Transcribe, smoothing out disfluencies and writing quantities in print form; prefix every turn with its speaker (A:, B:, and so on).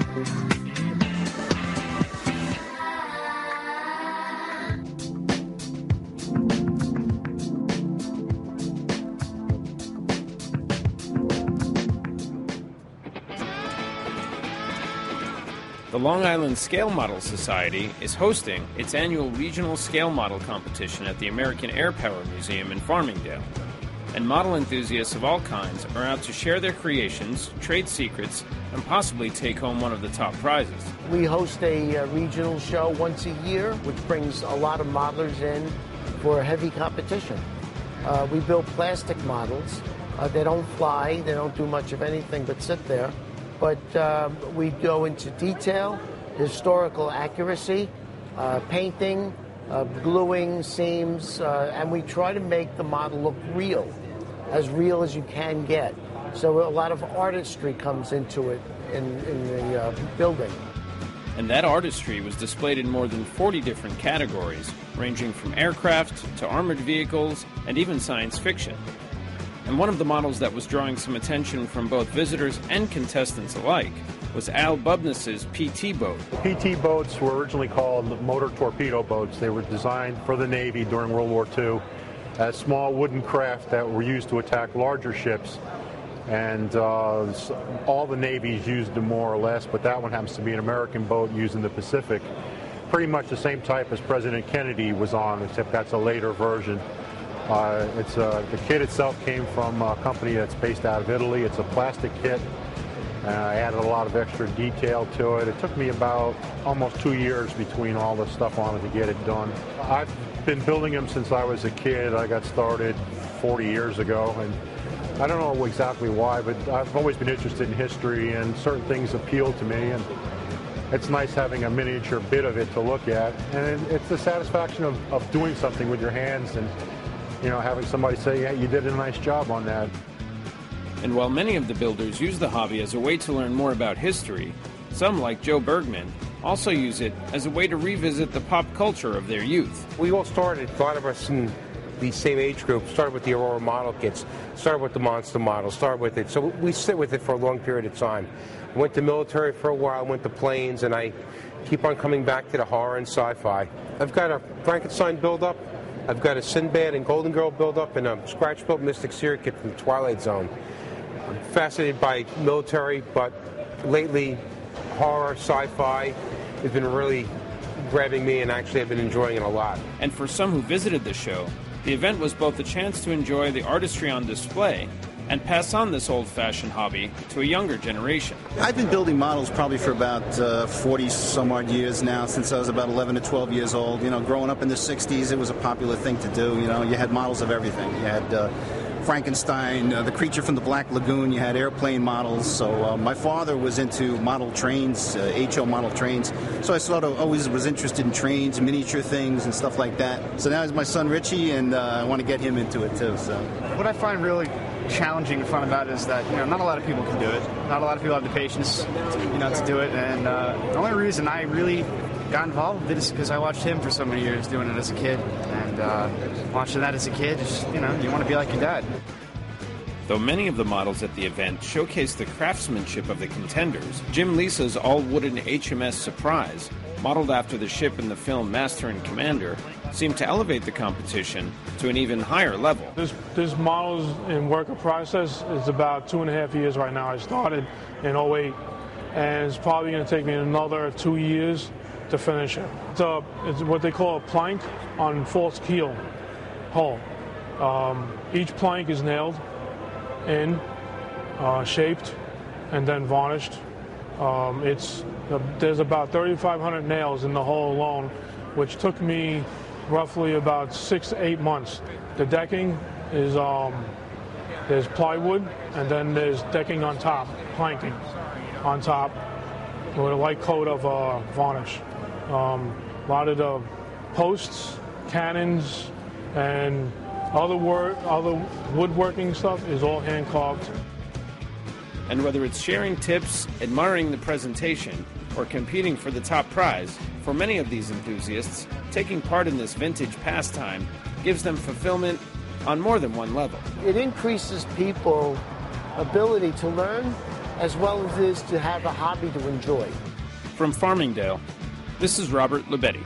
A: The Long Island Scale Model Society is hosting its annual regional scale model competition at the American Air Power Museum in Farmingdale. And model enthusiasts of all kinds are out to share their creations, trade secrets, and possibly take home one of the top prizes.
B: We host a regional show once a year, which brings a lot of modelers in for a heavy competition. We build plastic models. They don't fly. They don't do much of anything but sit there. But we go into detail, historical accuracy, painting, gluing seams, and we try to make the model look real as you can get. So a lot of artistry comes into it in the building.
A: And that artistry was displayed in more than 40 different categories, ranging from aircraft to armored vehicles and even science fiction. And one of the models that was drawing some attention from both visitors and contestants alike was Al Bubness's PT boat.
C: PT boats were originally called motor torpedo boats. They were designed for the Navy during World War II as small wooden craft that were used to attack larger ships. And all the navies used them more or less, but that one happens to be an American boat used in the Pacific. Pretty much the same type as President Kennedy was on, except that's a later version. The kit itself came from a company that's based out of Italy. It's a plastic kit. I added a lot of extra detail to it. It took me about almost 2 years between all the stuff on it to get it done. I've been building them since I was a kid. I got started 40 years ago, and I don't know exactly why, but I've always been interested in history, and certain things appeal to me, and it's nice having a miniature bit of it to look at. And it's the satisfaction of doing something with your hands and having somebody say, yeah, you did a nice job on that.
A: And while many of the builders use the hobby as a way to learn more about history, some, like Joe Bergman, also use it as a way to revisit the pop culture of their youth.
D: We all started, a lot of us in the same age group, started with the Aurora model kits, started with the Monster model, started with it. So we sit with it for a long period of time. I went to military for a while, went to planes, and I keep on coming back to the horror and sci-fi. I've got a Frankenstein build-up. I've got a Sinbad and Golden Girl build-up and a scratch-built Mystic Seer kit from the Twilight Zone. I'm fascinated by military, but lately horror, sci-fi has been really grabbing me, and actually I've been enjoying it a lot.
A: And for some who visited the show, the event was both a chance to enjoy the artistry on display and pass on this old-fashioned hobby to a younger generation.
E: I've been building models probably for about 40-some-odd years now, since I was about 11 to 12 years old. Growing up in the 60s, it was a popular thing to do. You had models of everything. You had Frankenstein, the creature from the Black Lagoon. You had airplane models. So my father was into model trains, HO model trains. So I sort of always was interested in trains, miniature things, and stuff like that. So now it's my son Richie, and I want to get him into it too. So
F: what I find really challenging and fun about it is that not a lot of people can do it. Not a lot of people have the patience to do it. And the only reason I really got involved with it is because I watched him for so many years doing it as a kid, and watching that as a kid, you want to be like your dad.
A: Though many of the models at the event showcase the craftsmanship of the contenders, Jim Lisa's all-wooden HMS Surprise, modeled after the ship in the film Master and Commander, seemed to elevate the competition to an even higher level.
G: This model's in work in process. It's about 2.5 years right now. I started in 2008, and it's probably going to take me another 2 years to finish it. It's what they call a plank on false keel hull. Each plank is nailed in, shaped, and then varnished. There's about 3,500 nails in the hull alone, which took me roughly about 6 to 8 months. The decking is there's plywood, and then there's decking on top, planking on top with a light coat of varnish. A lot of the posts, cannons, and other woodworking stuff is all hand carved.
A: And whether it's sharing tips, admiring the presentation, or competing for the top prize, for many of these enthusiasts, taking part in this vintage pastime gives them fulfillment on more than one level.
B: It increases people's ability to learn as well as it is to have a hobby to enjoy.
A: From Farmingdale, this is Robert Lebetti.